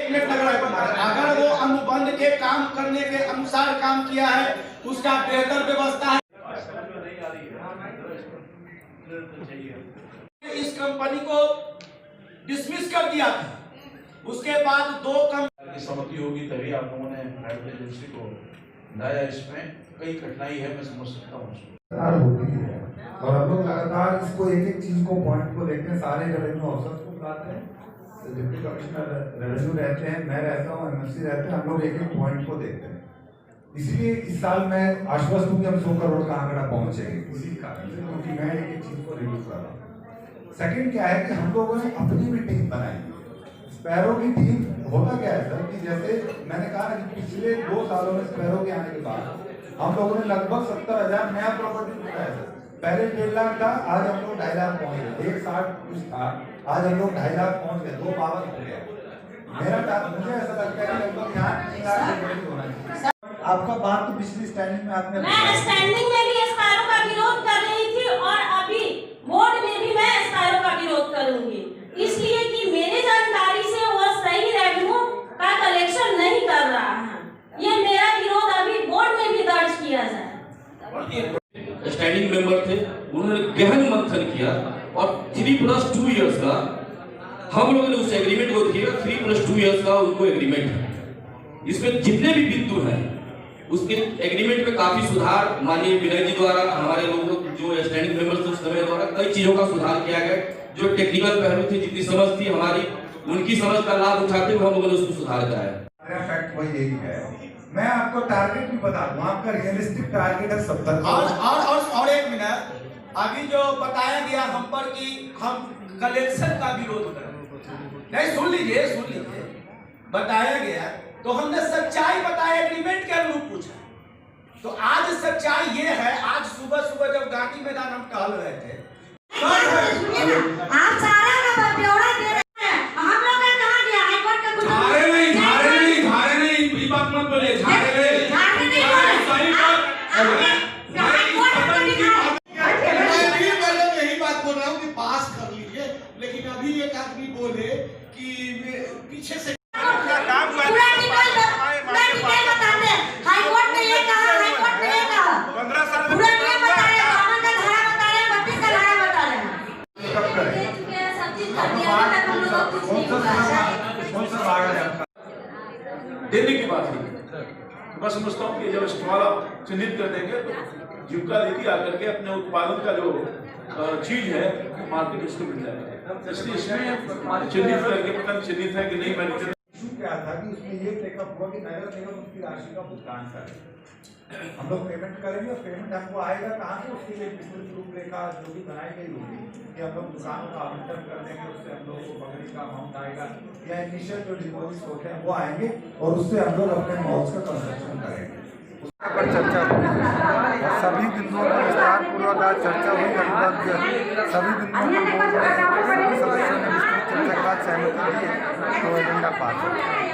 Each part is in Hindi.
1 मिनट लग रहा है। अगर वो अनुबंध के काम करने के अनुसार काम किया है, उसका बेहतर व्यवस्था है। इस कंपनी को डिसमिस कर दिया था, उसके बाद 2 कंपनी की सहमति होगी तभी आप लोगों ने प्राइवेट एजेंसी को लाया। इसमें कई कठिनाई है, मैं समझ सकता हूँ होती है और हम लोग लगातार इसको एक चीज को पॉइंट को देखते हैं। सारे रेवेन्यू ऑफिसर्स को बुलाते हैं, डिप्टी कमिश्नर रेवेन्यू रहते हैं, मैं रहता हूँ, एमएससी रहते हैं, हम लोग एक पॉइंट को देखते हैं। इसलिए इस साल मैं आश्वस्त हूँ कि हम 100 करोड़ का आंकड़ा पहुंचेंगे, इसी कारण से, क्योंकि मैं एक चीज को रिव्यू कर रहा हूँ। सेकंड क्या है कि हम लोगों ने अपनी भी टीम बनाई है। स्पैरो की टीम होता क्या है सर कि जैसे मैंने कहा ना कि पिछले 2 सालों में स्पैरो के आने के बाद हम लोगों ने लगभग 70,000 नया प्रॉपर्टी बनाया है। पहले 1.5 लाख था, आज हम लोग 2.5 लाख पहुंच गए। 1.60 कुछ था, आज हम लोग 2.5 लाख पहुंच गए, 2.52 हो गया। मुझे ऐसा लगता है कि लगभग यहाँ 3 लाख से होना चाहिए। आपका बात तो पिछली स्टैंडिंग में आपने, मैं स्टैंडिंग में भी स्पैरो का विरोध कर रही थी और अभी बोर्ड में भी मैं स्पैरो का विरोध करूंगी, इसलिए कि मेरी जानकारी से वो सही रेवेन्यू का कलेक्शन नहीं कर रहा है। ये मेरा विरोध अभी बोर्ड में भी दर्ज किया जाए। स्टैंडिंग मेंबर थे, उन्होंने गहन मंथन किया और 3+2 इयर्स का हम लोगों ने उस एग्रीमेंट को किया। 3+2 इयर्स का उनको एग्रीमेंट है। इसमें जितने भी बिंदु हैं उसके एग्रीमेंट में काफी सुधार माननीय विनय जी द्वारा, हमारे लोगों जो स्टैंडिंग मेंबर्स उस समय द्वारा कई चीजों का सुधार किया गया। जो टेक्निकल पहलू थी, जितनी समझ थी हमारी, उनकी समझ का लाभ उठाते हुए हम लोगों ने उसको सुधार कराया। मेरा फैक्ट वही यही है। मैं आपको टारगेट भी बता दूं, आपका रियलिस्टिक टारगेट है 70। और 1 मिनट, अभी जो बताया गया हम पर कि हम कलेक्शन का विरोध करें, नहीं सुन लीजिए, बताया गया तो हमने सच्चाई बताया, एग्रीमेंट के अनुरूप पूछा। तो आज सच्चाई ये है, आज सुबह सुबह जब गांधी मैदान हम टहल रहे थे, आप सारा का ब्यौरा दे रहे हैं, हम लोग का कहां गया? हाईकोर्ट का कुछ झारे नहीं, कोई बात मत बोले, झारे नहीं यही बात बोल रहा हूँ कि पास कर लीजिए, लेकिन अभी एक आदमी बोले कि पीछे से देने की बात है। मैं समझता हूँ कि जब स्टॉल चिन्हित कर देंगे तो जीविका देखिए आकर के अपने उत्पादन का जो चीज है मार्केट उसको मिल जाएगा। इसलिए इसमें चिन्हित करके पता नहीं चिन्हित है कि नहीं। मैंने क्या था कि उसमें ये टेकअप हुआ कि नगर निगम उसकी राशि का भुगतान करे, हम लोग पेमेंट करेंगे और पेमेंट हमको आएगा कहाँ से, उसके लिए विस्तृत रूपरेखा जो भी बनाई गई होगी कि हम लोग दुकानों का आवंटन कर देंगे, उससे हम लोग को पकड़ी का अमाउंट आएगा या इनिशियल जो डिपॉजिट होते हैं वो आएंगे और उससे हम लोग अपने मॉल्स का कंस्ट्रक्शन करेंगे। पर चर्चा हुई, सभी बिंदुओं पर विस्तारपूर्वक आज चर्चा हुई। लगभग सभी बिंदुओं पर सदस्यों ने विस्तृत चर्चा के बाद सहमति दी तो एजेंडा पास हो।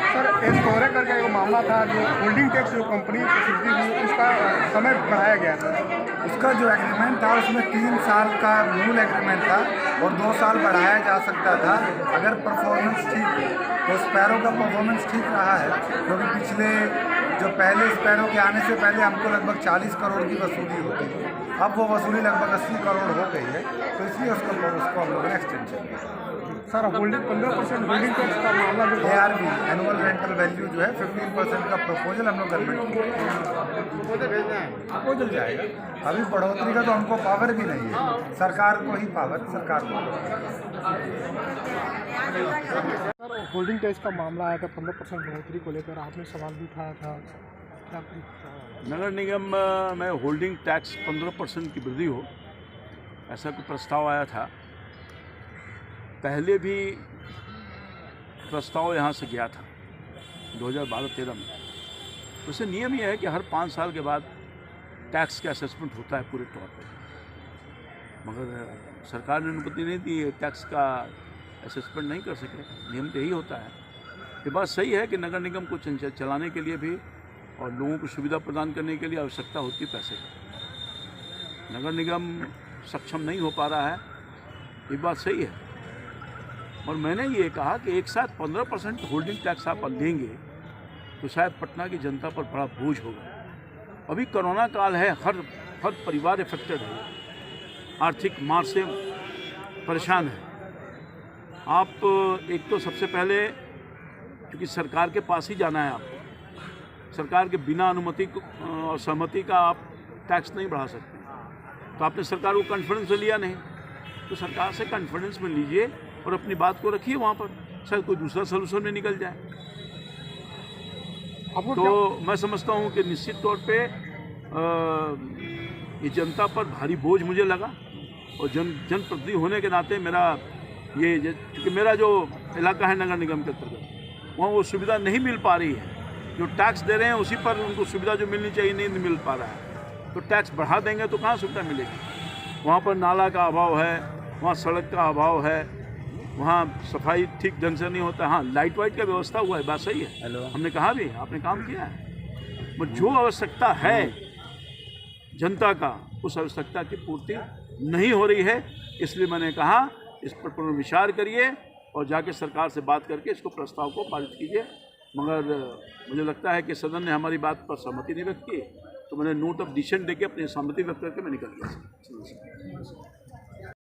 सर, एक कोरे करके एक मामला था, जो होल्डिंग टैक्स जो कंपनी प्रसिद्धि हुई, उसका समय बढ़ाया गया था। उसका जो एग्रीमेंट था उसमें 3 साल का मूल एग्रीमेंट था और 2 साल बढ़ाया जा सकता था अगर परफॉर्मेंस ठीक। तो स्पैरो का परफॉर्मेंस ठीक रहा है, क्योंकि पिछले जो पहले स्पैरो के आने से पहले हमको लगभग 40 करोड़ की वसूली होती थी, अब वो वसूली लगभग 80 करोड़ हो गई है, तो इसलिए उसको हम लोगों ने एक्सटेंशन किया। सर, होल्डिंग 15% होल्डिंग टैक्स का मामला जो ARV एनुअल रेंटल वैल्यू जो है 15% का प्रपोजल हम लोग गवर्नमेंट को भेजना है, प्रपोजल जाएगा। अभी बढ़ोतरी का तो हमको पावर भी नहीं है, सरकार को ही पावर, सरकार को। सर, होल्डिंग टैक्स का मामला आया था, 15% बढ़ोतरी को लेकर आपने सवाल भी उठाया था, क्या? नगर निगम में होल्डिंग टैक्स 15% की वृद्धि हो, ऐसा कोई प्रस्ताव आया था। पहले भी प्रस्ताव यहाँ से गया था 2012-13 में। उससे नियम यह है कि हर 5 साल के बाद टैक्स का असेसमेंट होता है पूरे तौर पर, मगर सरकार ने अनुमति नहीं दी, टैक्स का असेसमेंट नहीं कर सके। नियम तो यही होता है। ये बात सही है कि नगर निगम को चलाने के लिए भी और लोगों को सुविधा प्रदान करने के लिए आवश्यकता होती है पैसे की। नगर निगम सक्षम नहीं हो पा रहा है, ये बात सही है, और मैंने ये कहा कि एक साथ 15% होल्डिंग टैक्स आप लेंगे तो शायद पटना की जनता पर बड़ा बोझ होगा। अभी कोरोना काल है, हर परिवार इफेक्टेड है, आर्थिक मार से परेशान है। आप एक तो सबसे पहले क्योंकि सरकार के पास ही जाना है आपको, सरकार के बिना अनुमति और सहमति का आप टैक्स नहीं बढ़ा सकते। तो आपने सरकार को कॉन्फिडेंस में लिया नहीं, तो सरकार से कॉन्फिडेंस में लीजिए और अपनी बात को रखिए वहाँ पर, शायद कोई दूसरा सोल्यूशन में निकल जाए। तो मैं समझता हूँ कि निश्चित तौर पे ये जनता पर भारी बोझ मुझे लगा और जनप्रतिनिधि होने के नाते मेरा ये क्योंकि मेरा जो इलाका है नगर निगम के अंतर्गत, वहाँ वो सुविधा नहीं मिल पा रही है। जो टैक्स दे रहे हैं उसी पर उनको सुविधा जो मिलनी चाहिए नहीं मिल पा रहा है। तो टैक्स बढ़ा देंगे तो कहाँ सुविधा मिलेगी। वहाँ पर नाला का अभाव है, वहाँ सड़क का अभाव है, वहाँ सफाई ठीक ढंग से नहीं होता। हाँ, लाइट वाइट का व्यवस्था हुआ है, बात सही है, हमने कहा भी, आपने काम किया है। पर जो आवश्यकता है जनता का, उस आवश्यकता की पूर्ति नहीं हो रही है। इसलिए मैंने कहा इस पर पुनर्विचार करिए और जाके सरकार से बात करके इसको प्रस्ताव को पारित कीजिए। मगर मुझे लगता है कि सदन ने हमारी बात पर सहमति नहीं व्यक्त की, तो मैंने नोट ऑफ डिसीजन देके अपनी सहमति व्यक्त करके मैं निकल गया।